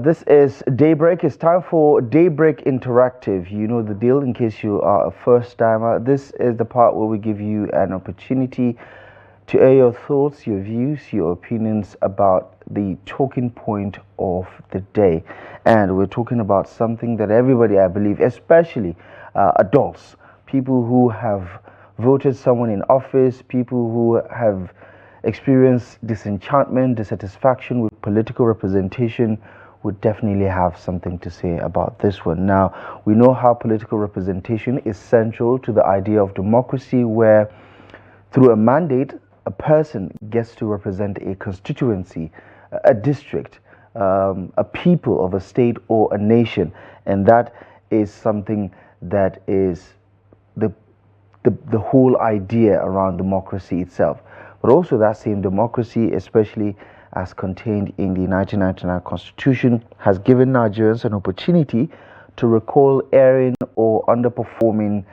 This is Daybreak. It's time for Daybreak Interactive. You know the deal. In case you are a first timer, this is the part where we give you an opportunity to air your thoughts, your views, your opinions about the talking point of the day. And we're talking about something that everybody, I believe, especially adults, people who have voted someone in office, people who have experienced disenchantment, dissatisfaction with political representation, would definitely have something to say about this one. Now, we know how political representation is central to the idea of democracy, where through a mandate, a person gets to represent a constituency, a district, a people of a state or a nation. And that is something that is the whole idea around democracy itself. But also that same democracy, especially as contained in the 1999 Constitution, has given Nigerians an opportunity to recall erring or underperforming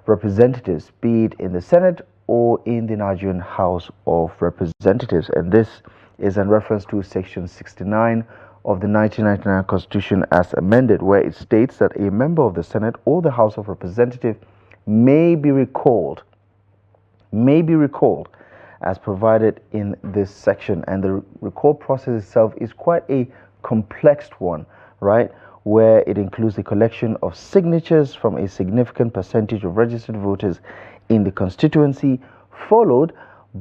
representatives, be it in the Senate or in the Nigerian House of Representatives. And this is in reference to Section 69 of the 1999 Constitution as amended, where it states that a member of the Senate or the House of Representatives may be recalled as provided in this section. And the recall process itself is quite a complex one, right, where it includes the collection of signatures from a significant percentage of registered voters in the constituency, followed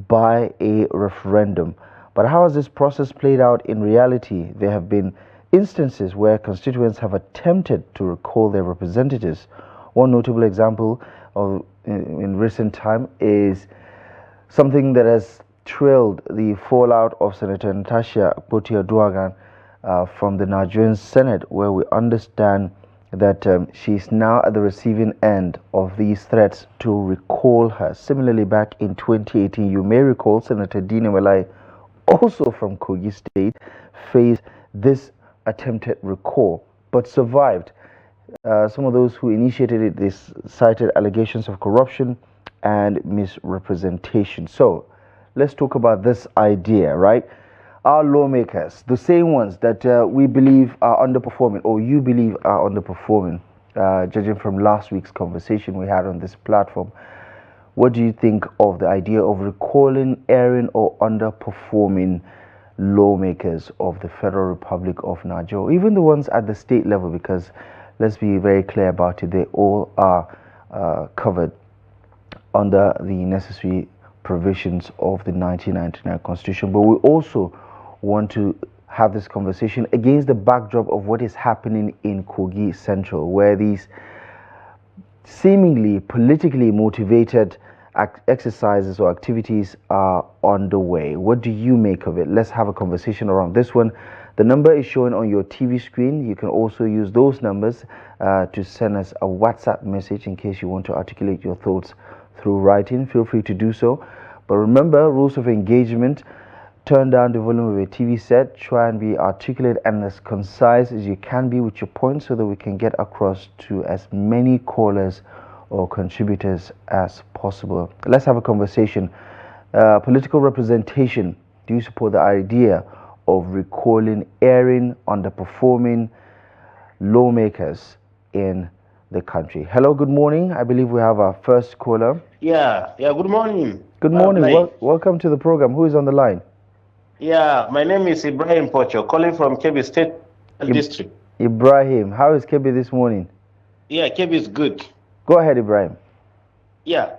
by a referendum. But how has this process played out in reality? There have been instances where constituents have attempted to recall their representatives. One notable example in recent time is something that has trailed the fallout of Senator Natasha Akpoti-Aduaghan from the Nigerian Senate, where we understand that she's now at the receiving end of these threats to recall her. Similarly, back in 2018, you may recall Senator Dina Malai, also from Kogi State, faced this attempted recall, but survived. Some of those who initiated it, they cited allegations of corruption and misrepresentation. So let's talk about this idea, right? Our lawmakers, the same ones that we believe are underperforming, or you believe are underperforming, judging from last week's conversation we had on this platform. What do you think of the idea of recalling erring or underperforming lawmakers of the Federal Republic of Nigeria, even the ones at the state level? Because let's be very clear about it, they all are covered under the necessary provisions of the 1999 Constitution. But we also want to have this conversation against the backdrop of what is happening in Kogi Central, where these seemingly politically motivated exercises or activities are underway. What do you make of it? Let's have a conversation around this one. The number is showing on your TV screen. You can also use those numbers to send us a WhatsApp message in case you want to articulate your thoughts through writing. Feel free to do so. But remember, rules of engagement: turn down the volume of your TV set, try and be articulate and as concise as you can be with your points, so that we can get across to as many callers or contributors as possible. Let's have a conversation. Political representation. Do you support the idea of recalling erring, underperforming lawmakers in the country? Hello, good morning. I believe we have our first caller. Yeah, good morning. Good morning. Welcome to the program. Who is on the line? Yeah, my name is Ibrahim Pocho, calling from Kebbi State District. Ibrahim, how is Kebbi this morning? Yeah, Kebbi is good. Go ahead, Ibrahim. Yeah,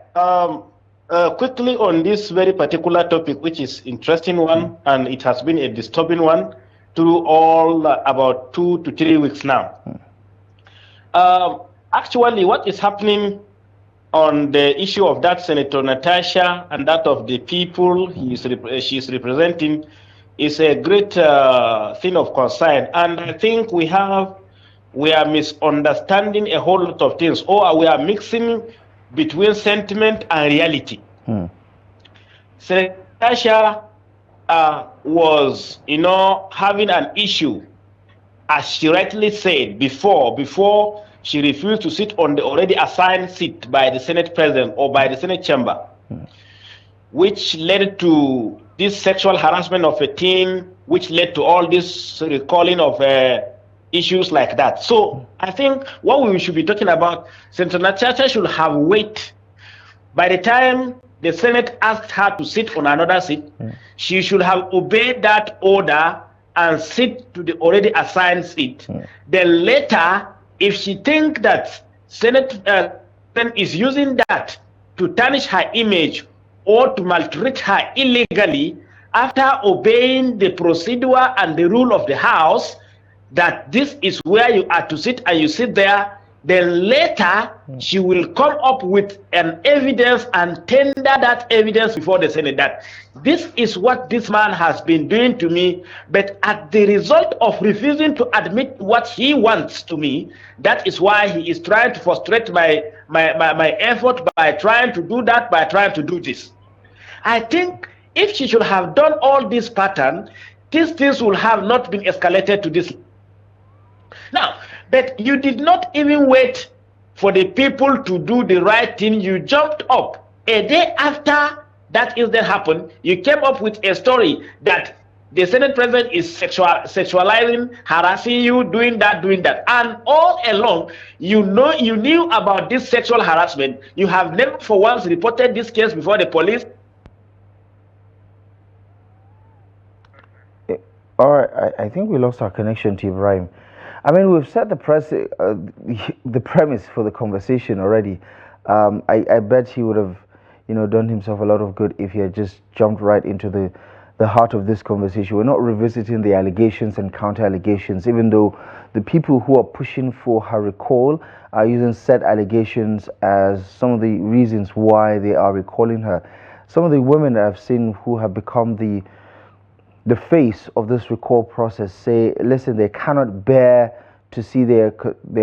quickly on this very particular topic, which is interesting one, and it has been a disturbing one through all about 2 to 3 weeks now. Actually, what is happening on the issue of that Senator Natasha and that of the people she's representing is a great thing of concern. And I think we are misunderstanding a whole lot of things, or we are mixing between sentiment and reality. Senator Natasha was, having an issue, as she rightly said before she refused to sit on the already assigned seat by the Senate President or by the Senate Chamber, which led to this sexual harassment of a teen, which led to all this recalling of issues like that. So I think what we should be talking about, Senator Natasha should have wait. By the time the Senate asked her to sit on another seat, she should have obeyed that order and sit to the already assigned seat. Then later, if she thinks that Senate is using that to tarnish her image or to maltreat her illegally, after obeying the procedure and the rule of the House, that this is where you are to sit and you sit there, then later she will come up with an evidence and tender that evidence before the Senate that this is what this man has been doing to me, but at the result of refusing to admit what he wants to me, that is why he is trying to frustrate my effort by trying to do that, by trying to do this. I think if she should have done all this pattern, these things will have not been escalated to this. Now, but you did not even wait for the people to do the right thing. You jumped up a day after that incident happened. You came up with a story that the Senate president is sexualizing, harassing you, doing that, and all along, you knew about this sexual harassment. You have never for once reported this case before the police. All right, I think we lost our connection to Ibrahim. I mean, we've set the premise for the conversation already. I bet he would have, done himself a lot of good if he had just jumped right into the heart of this conversation. We're not revisiting the allegations and counter allegations, even though the people who are pushing for her recall are using said allegations as some of the reasons why they are recalling her. Some of the women that I've seen who have become the face of this recall process say, listen, they cannot bear to see their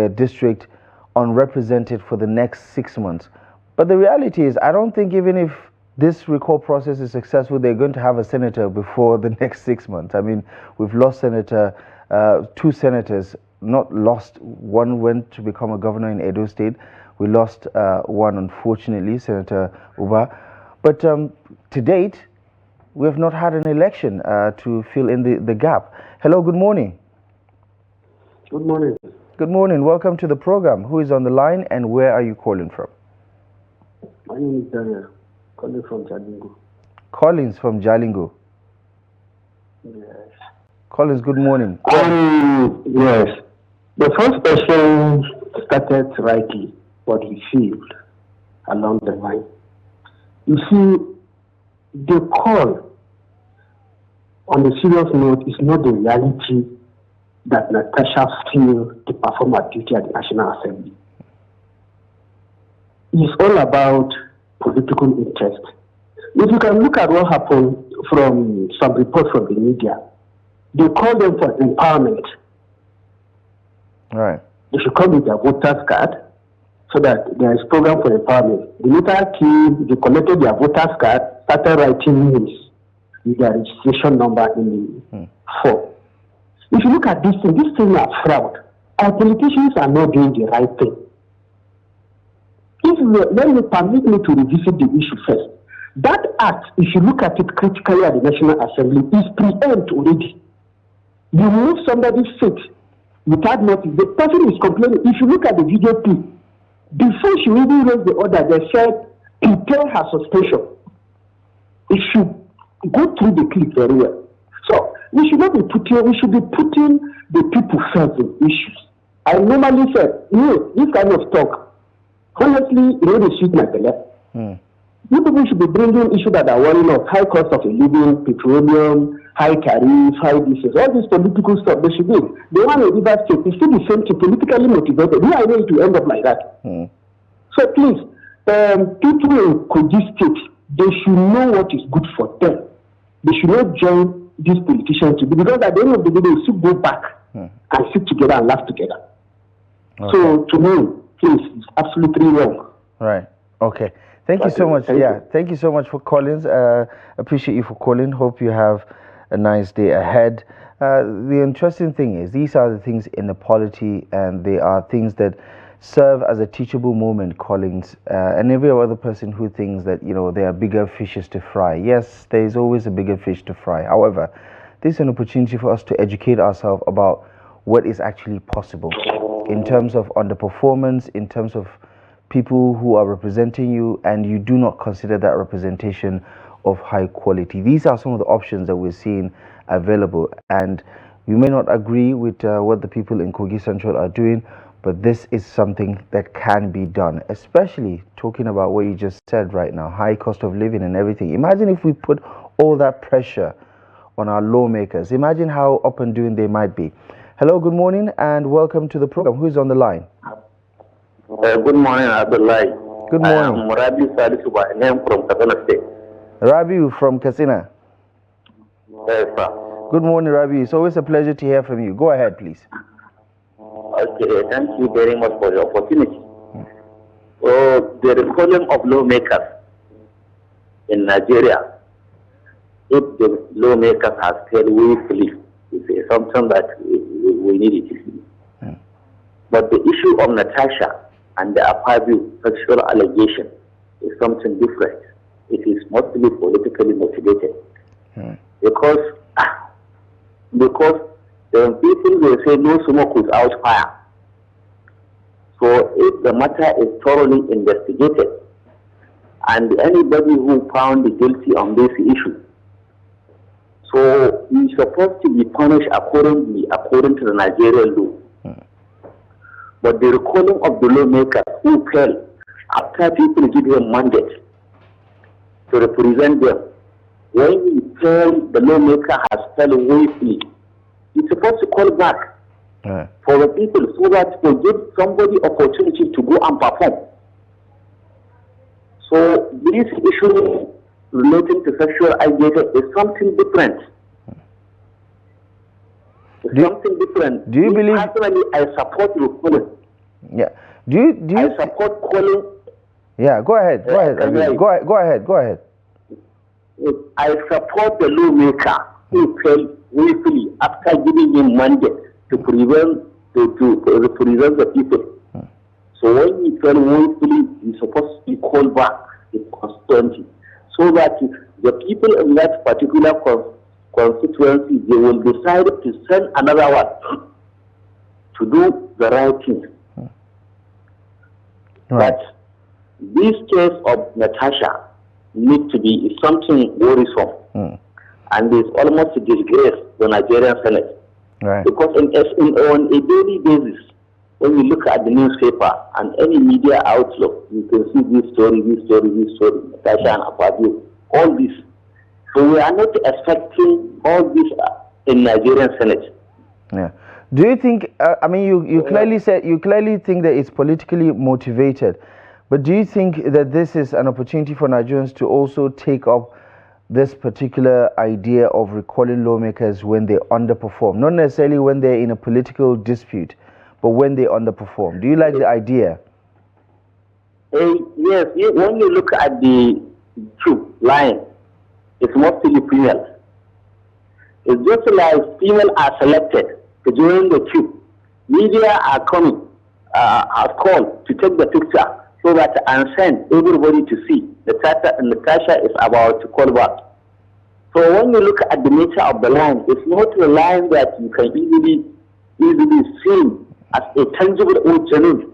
district unrepresented for the next 6 months. But the reality is, I don't think even if this recall process is successful, they're going to have a senator before the next 6 months. I mean, we've lost two senators, not lost. One went to become a governor in Edo State. We lost one, unfortunately, Senator Uba. But to date, we have not had an election to fill in the gap. Hello, good morning. Good morning. Good morning. Welcome to the program. Who is on the line and where are you calling from? My name is Daniel, calling from Jalingo. Collins from Jalingo. Yes. Collins, good morning. Yes. The first person started rightly, but he failed along the line. You see, the call on a serious note is not the reality that Natasha failed to perform her duty at the National Assembly. It's all about political interest. If you can look at what happened from some reports from the media, they call them for empowerment. Right. They should come with their voter's card so that there is program for empowerment. The later came, they collected their voter's card, started writing names with their registration number in the form. If you look at this thing are fraud. Our politicians are not doing the right thing. Let me permit me to revisit the issue first. That act, if you look at it critically at the National Assembly, is preempt already. You move somebody's seat without notice. The person is complaining. If you look at the video clip, before she even raised the order, they said, prepare her suspension. It should go through the clip very well. So we should be putting the people first in issues. I normally say, this kind of talk, honestly, they suit my belly. You people should be bringing issues that are worrying of high cost of a living, petroleum, high tariffs, high disease, all this political stuff. They should be. They want a river state. It's still the same thing, politically motivated. We are going to end up like that. So please, people in Kogi State, they should know what is good for them. They should not join these politicians to do, because at the end of the day, they should go back and sit together and laugh together. Okay. So to me, please, it's absolutely wrong. Right. Okay. Thank you so much. Thank you so much for calling. Appreciate you for calling. Hope you have a nice day ahead. The interesting thing is, these are the things in the polity, and they are things that serve as a teachable moment, Collins, and every other person who thinks that, there are bigger fishes to fry. Yes, there is always a bigger fish to fry. However, this is an opportunity for us to educate ourselves about what is actually possible in terms of underperformance, in terms of people who are representing you, and you do not consider that representation of high quality. These are some of the options that we're seeing available, and you may not agree with what the people in Kogi Central are doing, but this is something that can be done, especially talking about what you just said right now, high cost of living and everything. Imagine if we put all that pressure on our lawmakers. Imagine how up and doing they might be. Hello, good morning, and welcome to the program. Who's on the line? Good morning, Abdullahi. Good morning. I am Rabi Salisu by name from Katsina State. Rabi from Katsina. Yes, sir. Good morning, Rabi. It's always a pleasure to hear from you. Go ahead, please. Okay, thank you very much for the opportunity. So, the recalling of lawmakers in Nigeria, if the lawmakers have failed willfully, it's something that we need it. But the issue of Natasha and the Apabu sexual allegation is something different. It is mostly politically motivated. Because the people will say no smoke without fire. So if the matter is thoroughly investigated and anybody who found guilty on this issue, so he's supposed to be punished according to the Nigerian law. But the recalling of the lawmakers who fell after people give him mandate to represent them, when he fell, the lawmaker has fell willfully, he's supposed to call back for the people so that they give somebody opportunity to go and perform. So this issue relating to sexual allegation is something different. Something different. Do you believe? Personally, I support your calling. Yeah. Do you? I support calling. Yeah. Go ahead. Go ahead. Go ahead. I support the lawmaker who fell willfully after giving him mandate to prevent to represent the people. So when he fell willfully, he's supposed to be called back in constituency, so that the people in that particular constituency, they will decide to send another one to do the right thing. But this case of Natasha needs to be something worrisome, and it's almost a disgrace to the Nigerian Senate. Because on a daily basis, when you look at the newspaper and any media outlook, you can see this story, Natasha and Abadu, all this. So we are not expecting all this in Nigerian Senate. Yeah. Do you think? I mean, you clearly think that it's politically motivated, but do you think that this is an opportunity for Nigerians to also take up this particular idea of recalling lawmakers when they underperform, not necessarily when they're in a political dispute, but when they underperform? Do you like the idea? Yes. When you look at the troop line, it's mostly females. It's just like females are selected to join the queue. Media are coming, are called to take the picture so that and send everybody to see. Natasha is about to call back. So when you look at the nature of the line, it's not a line that you can easily see as a tangible or genuine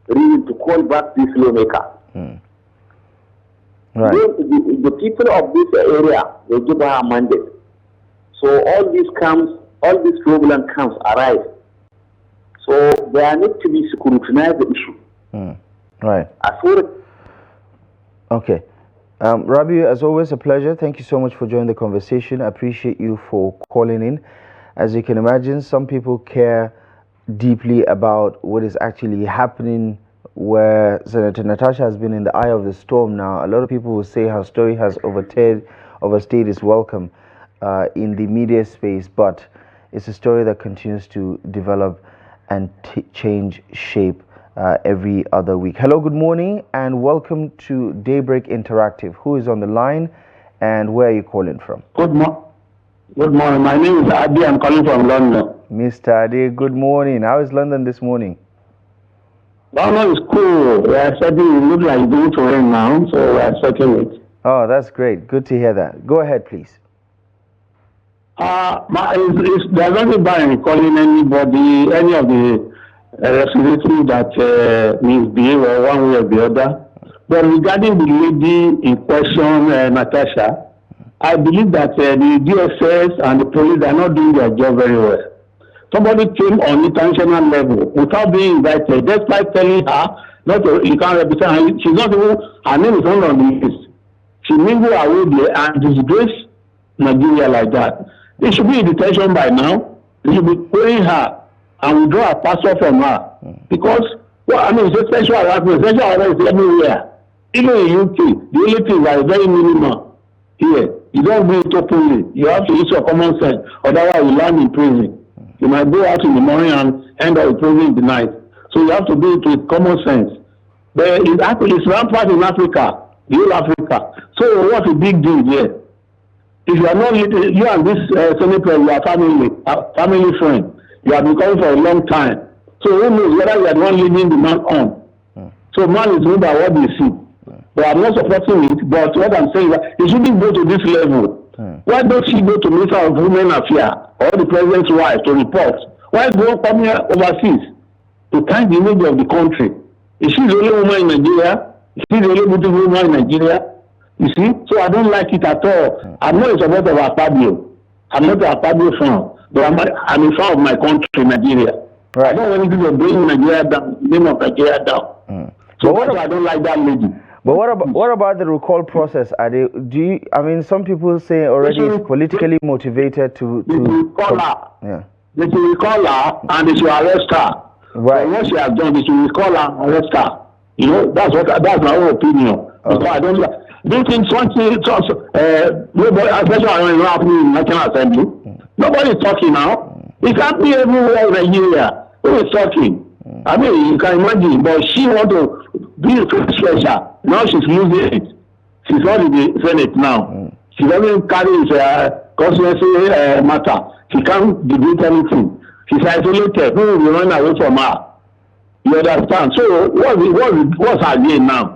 reason to call back this lawmaker. Right. The people of this area, they give her a mandate. So all this problem arise. So there need to be scrutinized the issue. Right. Okay. Rabi, as always, a pleasure. Thank you so much for joining the conversation. I appreciate you for calling in. As you can imagine, some people care deeply about what is actually happening, where Senator Natasha has been in the eye of the storm now. A lot of people will say her story has overstayed its welcome in the media space, but it's a story that continues to develop and change shape every other week. Hello, good morning, and welcome to Daybreak Interactive. Who is on the line, and where are you calling from? Good morning. My name is Adi. I'm calling from London. Mr. Adi, good morning. How is London this morning? London is cool. We are expecting it look like going to rain now, so we are expecting it. Oh, that's great. Good to hear that. Go ahead, please. There's nothing bad in calling anybody, any of the representatives that misbehave or one way or the other. But regarding the lady in question, Natasha, I believe that the DSS and the police are not doing their job very well. Somebody came on international level without being invited, despite telling her not to, you can't represent her. She's not even, her name is not on the list. She mingled away there and disgrace Nigeria like that. They should be in detention by now. They should be paying her and withdraw a passport from her. Because, well, I mean, it's a special harassment. Special harassment is everywhere. Even in UK, the only things are very minimal. Here, you don't do it openly. You have to use your common sense. Otherwise, you land in prison. You might go out in the morning and end up in prison in the night. So you have to do it with common sense. But it's rampant in Africa, the whole Africa. So what's the big deal here? If you are not, you and this senator, you are family friend. You have been coming for a long time. So who knows whether you are the one leading the man on? So man is moved by what they see. But I'm not supporting it. But what I'm saying is that he shouldn't go to this level. Why don't she go to Minister of Women Affairs or the President's wife to report? Why go come here overseas to thank the image of the country? Is she the only woman in Nigeria? Is she the only beautiful woman in Nigeria? You see? So I don't like it at all. I'm not a supporter of Akpabio. I'm not an Akpabio fan. But I'm a fan of my country, Nigeria. Right. I don't want anything to bring Nigeria down, the name of Nigeria down. So I don't like that lady. But what about the recall process? Some people say already it's politically motivated to recall her. Yeah. They should recall her and they should arrest her. Right. So what she has done, they should recall her and arrest her. You know, that's my own opinion. Okay. Because I don't like. Do you think nobody, especially when it's happening in National Assembly, nobody is talking now. It's happening everywhere in Nigeria. Who is talking? I mean, you can imagine, but she want to be special. Now she's losing it. She's not in the Senate now. She doesn't carry his constituency matter. She can't debate anything. She's isolated. Who will be running away from her? You understand? So what's her game now?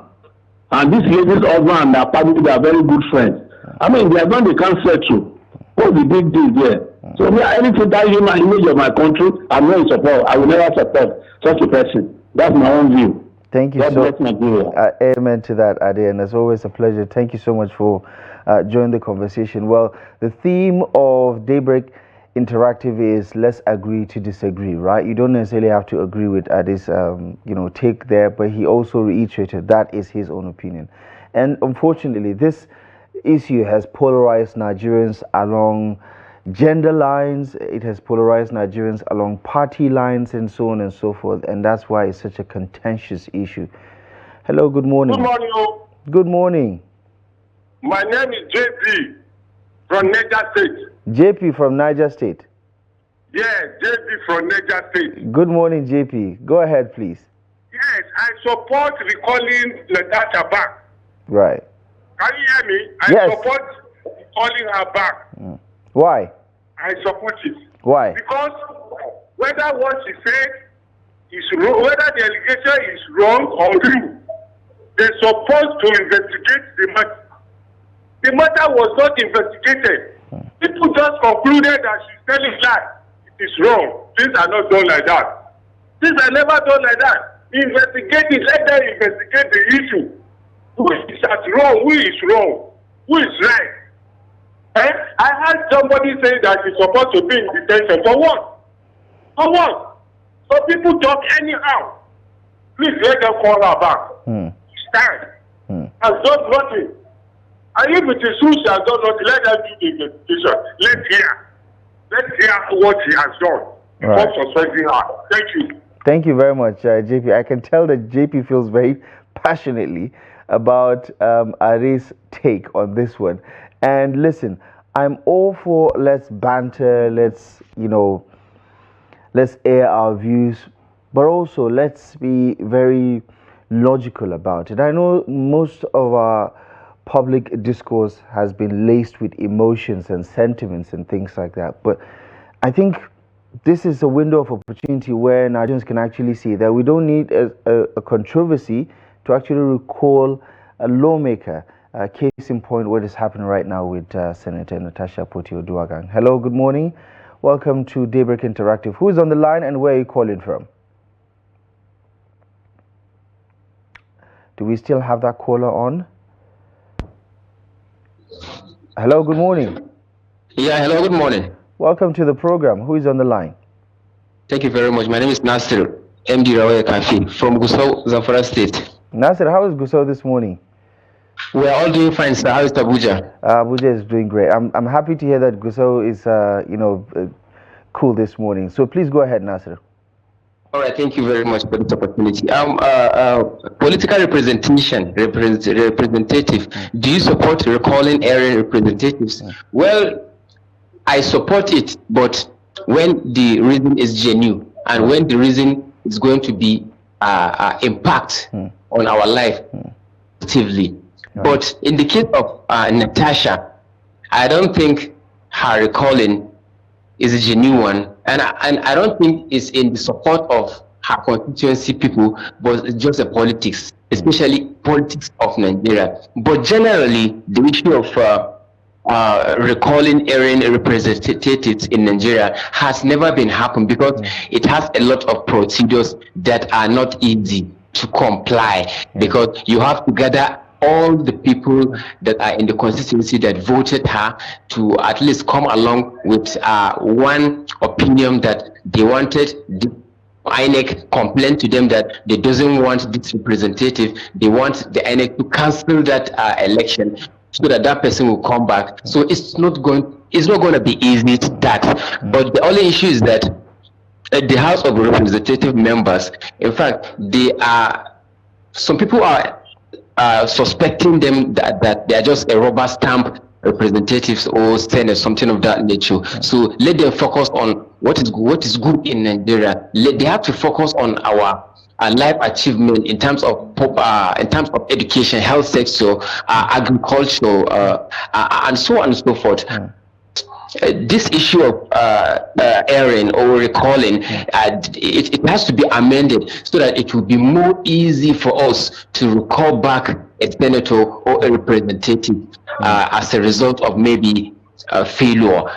And this lady's husband and her family, they are very good friends. I mean, they are not the can't settle. What's the big deal there? So anything that is my image of my country, I'm not in support. I will never support such a person. That's my own view. Thank you so much. Amen to that, Ade, and it's always a pleasure. Thank you so much for joining the conversation. Well, the theme of Daybreak Interactive is let's agree to disagree, right? You don't necessarily have to agree with Ade's take there, but he also reiterated that is his own opinion. And unfortunately, this issue has polarized Nigerians along gender lines, it has polarized Nigerians along party lines, and so on and so forth, and that's why it's such a contentious issue. Hello, good morning. Good morning. Good morning. My name is JP from Niger State. JP from Niger State. Yeah, JP from Niger State. Good morning, JP. Go ahead, please. Yes, I support recalling Natasha back. Right. Can you hear me? Yes. I support calling her back. Why? I support it. Why? Because whether what she said is wrong, whether the allegation is wrong or true, they're supposed to investigate the matter. The matter was not investigated. People just concluded that she's telling lies. It is wrong. Things are not done like that. Things are never done like that. Investigate it. Let them investigate the issue. Who is wrong? Who is wrong? Who is right? I heard somebody say that she's supposed to be in detention. For what? For what? So people talk anyhow. Please let them call her back. Stand. Has done nothing. And if it is true she has done nothing, let them do the investigation. Let's hear what she has done before suspending her. Thank you. Thank you very much, JP. I can tell that JP feels very passionately about Ade's take on this one. And listen, I'm all for let's banter, let's air our views, but also let's be very logical about it. I know most of our public discourse has been laced with emotions and sentiments and things like that, but I think this is a window of opportunity where Nigerians can actually see that we don't need a controversy to actually recall a lawmaker Case in point, what is happening right now with Senator Natasha Poti-Oduagang. Hello, good morning. Welcome to Daybreak Interactive. Who is on the line and where are you calling from? Do we still have that caller on? Hello, good morning. Yeah, hello, good morning. Welcome to the program. Who is on the line? Thank you very much. My name is Nasir, MD Rawaya Kafi from Gusau, Zamfara State. Nasir, how is Gusau this morning? We are all doing fine, sir. How is Abuja? Abuja is doing great. I'm happy to hear that Gusau is, cool this morning. So please go ahead, Nasir. All right, thank you very much for this opportunity. Political representative, do you support recalling Erring representatives? Well, I support it, but when the reason is genuine and when the reason is going to be impact on our life positively. But in the case of Natasha, I don't think her recalling is a genuine one, and I don't think it's in the support of her constituency people, but it's just a politics, especially politics of Nigeria. But generally, the issue of recalling Erring representatives in Nigeria has never been happened because it has a lot of procedures that are not easy to comply, because you have to gather all the people that are in the constituency that voted her to at least come along with one opinion that they wanted. The INEC complained to them that they doesn't want this representative. They want the INEC to cancel that election so that that person will come back. So it's not going to be easy to that. But the only issue is that the House of Representative members, in fact, some people are suspecting them that they are just a rubber stamp representatives or senators, something of that nature. So let them focus on what is good in Nigeria. They have to focus on our life achievement in terms of education, health sector, agriculture, and so on and so forth. This issue of Erring or recalling, it has to be amended so that it will be more easy for us to recall back a senator or a representative as a result of maybe a failure.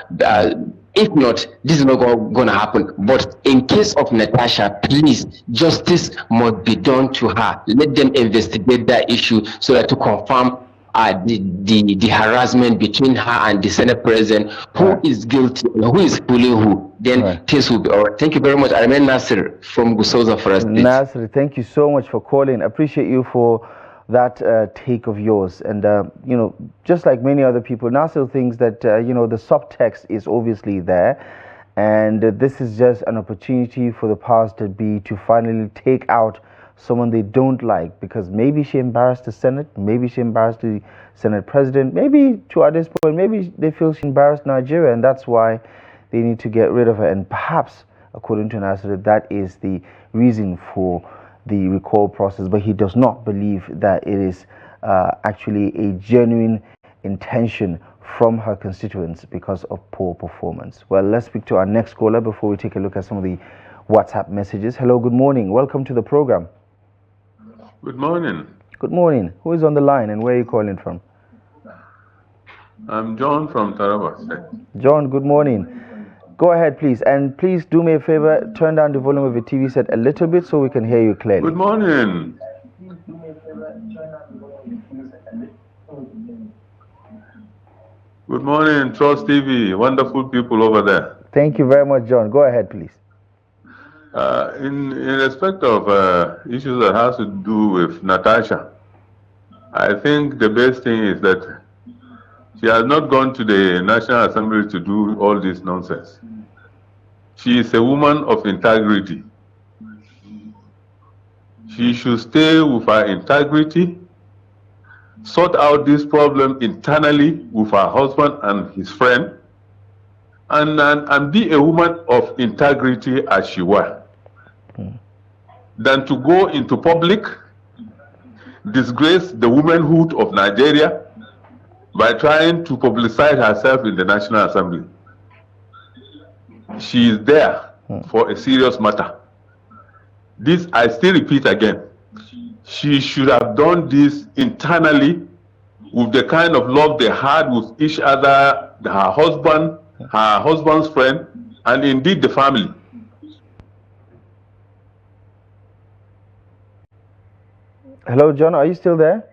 If not, this is not going to happen. But in case of Natasha, please, justice must be done to her. Let them investigate that issue so that to confirm the harassment between her and the Senate President, who is guilty, who is fooling who, then case will be all right. Thank you very much. I remain Nasir from Gusau, Zamfara State. Nasir, thank you so much for calling. Appreciate you for that take of yours. And, just like many other people, Nasir thinks that, the subtext is obviously there. And this is just an opportunity for the powers that be to finally take out someone they don't like, because maybe she embarrassed the Senate, maybe she embarrassed the Senate President, maybe to at this point, maybe they feel she embarrassed Nigeria, and that's why they need to get rid of her. And perhaps, according to Nasir, that is the reason for the recall process, but he does not believe that it is actually a genuine intention from her constituents because of poor performance. Well, let's speak to our next caller before we take a look at some of the WhatsApp messages. Hello, good morning. Welcome to the program. Good morning. Good morning. Who is on the line and where are you calling from? I'm John from Taraba State. John, good morning. Go ahead, please. And please do me a favor, turn down the volume of your TV set a little bit so we can hear you clearly. Good morning. Good morning, Trust TV. Wonderful people over there. Thank you very much, John. Go ahead, please. In respect of issues that has to do with Natasha, I think the best thing is that she has not gone to the National Assembly to do all this nonsense. She is a woman of integrity. She should stay with her integrity, sort out this problem internally with her husband and his friend, and be a woman of integrity as she were, than to go into public, disgrace the womanhood of Nigeria by trying to publicize herself in the National Assembly. She is there for a serious matter. This, I still repeat again, she should have done this internally with the kind of love they had with each other, her husband, her husband's friend, and indeed the family. Hello, John, are you still there?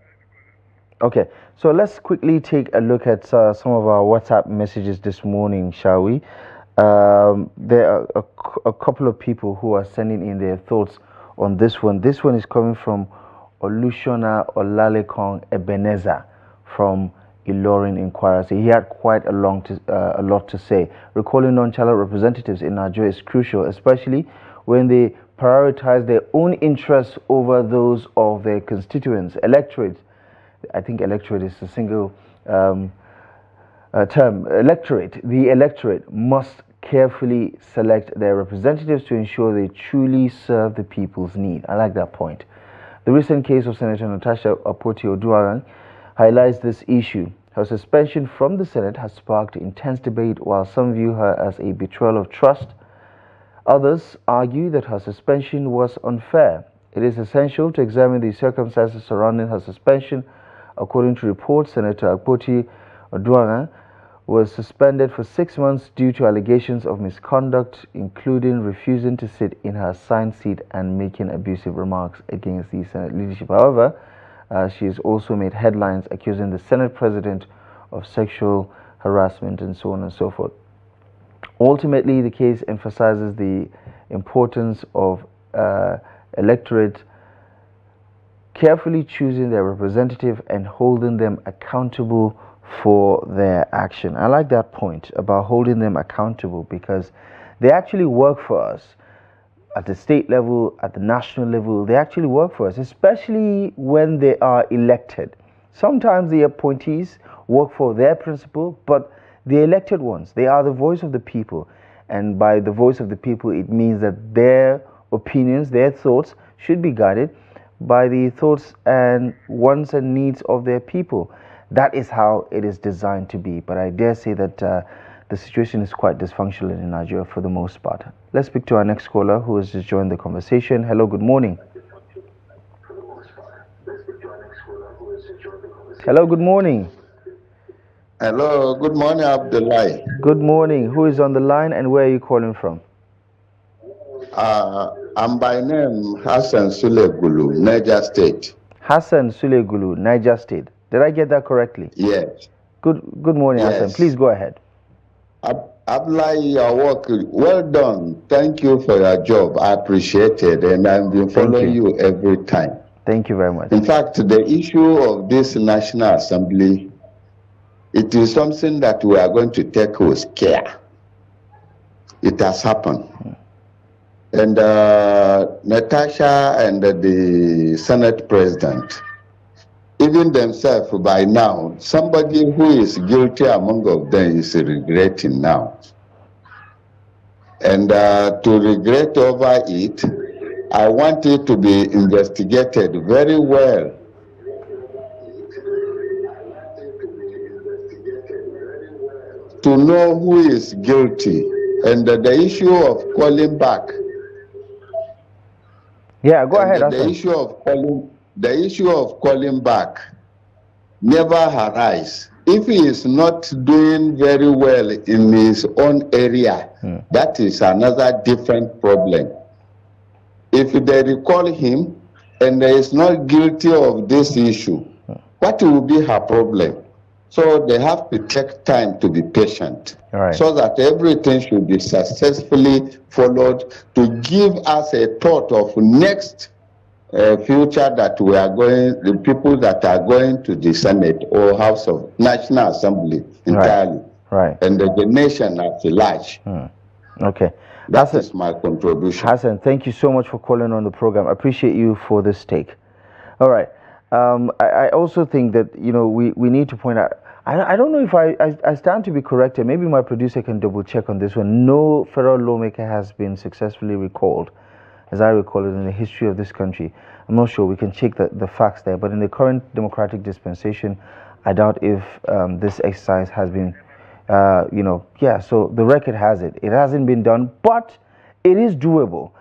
Okay, so let's quickly take a look at some of our WhatsApp messages this morning, shall we? There are a couple of people who are sending in their thoughts on this one. This one is coming from Olushona Olalekong Ebenezer from Ilorin in Kwara. He had quite a lot to say. Recalling nonchalant representatives in Nigeria is crucial, especially when they prioritize their own interests over those of their constituents. Electorate, I think electorate is a single term. Electorate, the electorate must carefully select their representatives to ensure they truly serve the people's need. I like that point. The recent case of Senator Natasha Akpoti-Oduaghan highlights this issue. Her suspension from the Senate has sparked intense debate, while some view her as a betrayal of trust. Others argue that her suspension was unfair. It is essential to examine the circumstances surrounding her suspension. According to reports, Senator Akpoti-Oduaghan was suspended for 6 months due to allegations of misconduct, including refusing to sit in her assigned seat and making abusive remarks against the Senate leadership. However, she has also made headlines accusing the Senate president of sexual harassment and so on and so forth. Ultimately, the case emphasizes the importance of electorate carefully choosing their representative and holding them accountable for their action. I like that point about holding them accountable, because they actually work for us at the state level, at the national level. They actually work for us, especially when they are elected. Sometimes the appointees work for their principle, but the elected ones, they are the voice of the people. And by the voice of the people, it means that their opinions, their thoughts should be guided by the thoughts and wants and needs of their people. That is how it is designed to be. But I dare say that the situation is quite dysfunctional in Nigeria for the most part. Let's speak to our next caller who has just joined the conversation. Hello, good morning. Hello, good morning. Hello, good morning, Abdullahi. Good morning. Who is on the line and where are you calling from? I'm by name Hassan Sulegulu, Niger State. Hassan Sulegulu, Niger State. Did I get that correctly? Yes. Good morning, yes. Hassan. Please go ahead. Abdullahi, your work, well done. Thank you for your job. I appreciate it, and I've been following you every time. Thank you very much. In fact, the issue of this National Assembly, it is something that we are going to take with care. It has happened. And Natasha and the Senate President, even themselves by now, somebody who is guilty among of them is regretting now. And to regret over it, I want it to be investigated very well. To know who is guilty, and the issue of calling back. Yeah, go ahead. The issue of calling back never arise. If he is not doing very well in his own area, that is another different problem. If they recall him and he is not guilty of this issue, what will be her problem? So they have to take time to be patient, so that everything should be successfully followed, to give us a thought of next future that we are going, the people that are going to the Senate or House of National Assembly entirely, and the nation at large. Okay. That is my contribution. Hassan, thank you so much for calling on the program. I appreciate you for this take. All right. I also think that, you know, we need to point out, I don't know if I stand to be corrected. Maybe my producer can double check on this one. No federal lawmaker has been successfully recalled, as I recall it, in the history of this country. I'm not sure. We can check the facts there. But in the current democratic dispensation, I doubt if this exercise has been, so the record has it. It hasn't been done, but it is doable.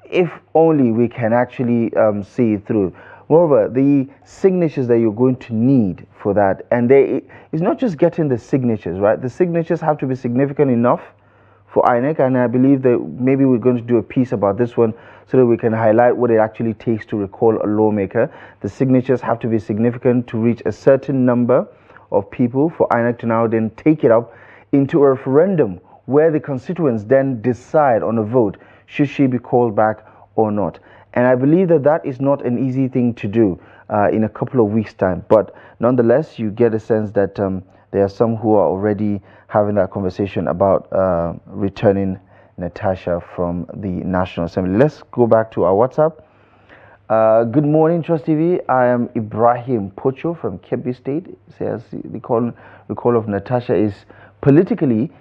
if only we can actually see it through. Moreover, the signatures that you're going to need for that, and it's not just getting the signatures, right? The signatures have to be significant enough for INEC, and I believe that maybe we're going to do a piece about this one so that we can highlight what it actually takes to recall a lawmaker. The signatures have to be significant to reach a certain number of people for INEC to now then take it up into a referendum where the constituents then decide on a vote, should she be called back or not. And I believe that that is not an easy thing to do in a couple of weeks' time. But nonetheless, you get a sense that there are some who are already having that conversation about returning Natasha from the National Assembly. Let's go back to our WhatsApp. Good morning, Trust TV. I am Ibrahim Pocho from Kebbi State. It says the recall of Natasha is politically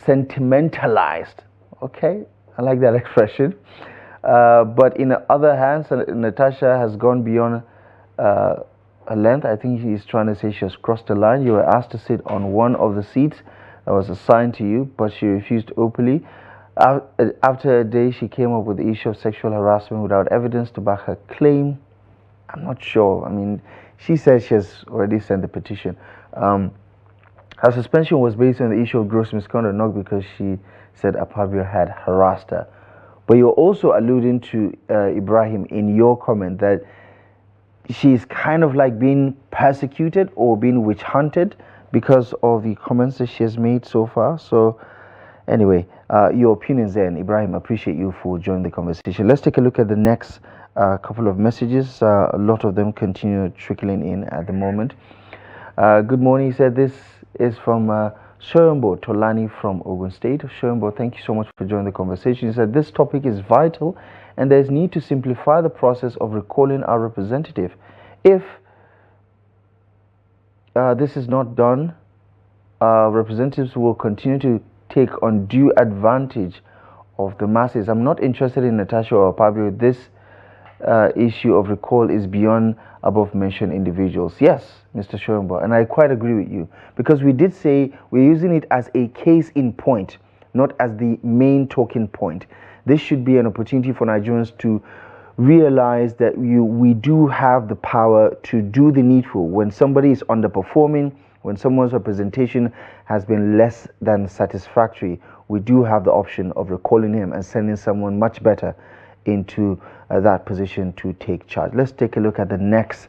sentimentalized. Okay, I like that expression. But in the other hand, Natasha has gone beyond her length. I think he's trying to say she has crossed the line. You were asked to sit on one of the seats that was assigned to you, but she refused openly. After a day, she came up with the issue of sexual harassment without evidence to back her claim. I'm not sure. I mean, she says she has already sent the petition. Her suspension was based on the issue of gross misconduct, not because she said Apabio had harassed her. But you're also alluding to, Ibrahim, in your comment that she's kind of like being persecuted or being witch hunted because of the comments that she has made so far. So anyway, your opinions there, and Ibrahim, appreciate you for joining the conversation. Let's take a look at the next couple of messages. A lot of them continue trickling in at the moment. Good morning. He said this is from Shoyombo Tolani from Ogun State. Shoyombo, thank you so much for joining the conversation. He said this topic is vital and there's need to simplify the process of recalling our representative. If this is not done, representatives will continue to take undue advantage of the masses. I'm not interested in Natasha or Apabio. This issue of recall is beyond above mentioned individuals. Yes, Mr. Shoyombo, and I quite agree with you, because we did say we're using it as a case in point, not as the main talking point. This should be an opportunity for Nigerians to realize that we do have the power to do the needful. When somebody is underperforming, when someone's representation has been less than satisfactory, we do have the option of recalling him and sending someone much better into that position to take charge. Let's take a look at the next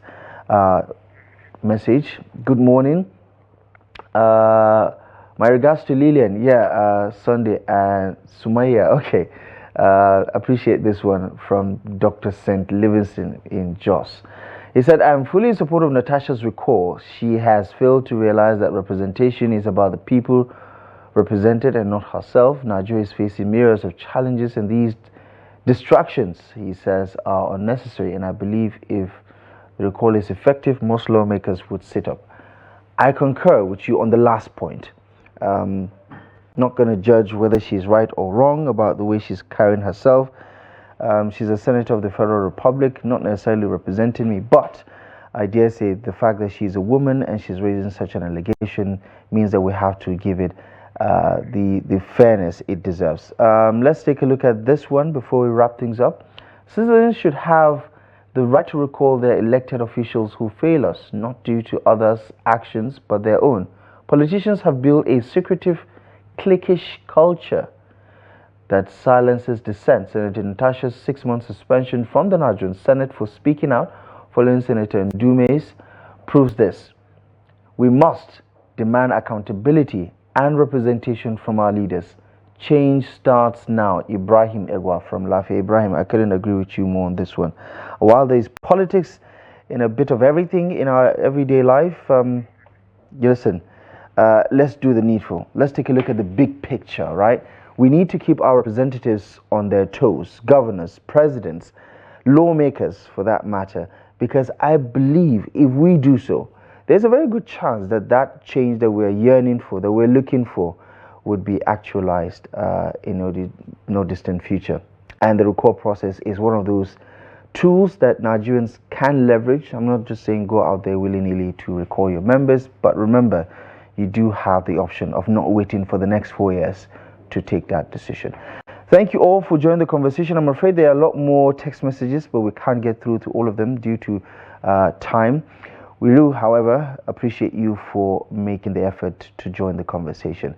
message. Good morning. My regards to Lillian. Sunday and Sumaya. Okay. Appreciate this one from Dr. St. Livingston in Jos. He said, I am fully in support of Natasha's recall. She has failed to realize that representation is about the people represented and not herself. Nigeria is facing myriads of challenges, and these distractions, he says, are unnecessary. And I believe if the recall is effective, most lawmakers would sit up. I concur with you on the last point. Not going to judge whether she's right or wrong about the way she's carrying herself. She's a senator of the Federal Republic, not necessarily representing me, but I dare say the fact that she's a woman and she's raising such an allegation means that we have to give it the fairness it deserves. Let's take a look at this one before we wrap things up. Citizens should have the right to recall their elected officials who fail us, not due to others' actions, but their own. Politicians have built a secretive, cliquish culture that silences dissent. Senator Natasha's 6-month suspension from the Nigerian Senate for speaking out following Senator Ndume's proves this. We must demand accountability and representation from our leaders. Change starts now. Ibrahim Egwa from Lafayette. Ibrahim, I couldn't agree with you more on this one. While there is politics in a bit of everything in our everyday life, listen, let's do the needful. Let's take a look at the big picture, right? We need to keep our representatives on their toes, governors, presidents, lawmakers for that matter, because I believe if we do so, there's a very good chance that that change that we're yearning for, that we're looking for, would be actualized in no distant future. And the recall process is one of those tools that Nigerians can leverage. I'm not just saying go out there willy-nilly to recall your members, but remember, you do have the option of not waiting for the next 4 years to take that decision. Thank you all for joining the conversation. I'm afraid there are a lot more text messages, but we can't get through to all of them due to time. We do, however, appreciate you for making the effort to join the conversation.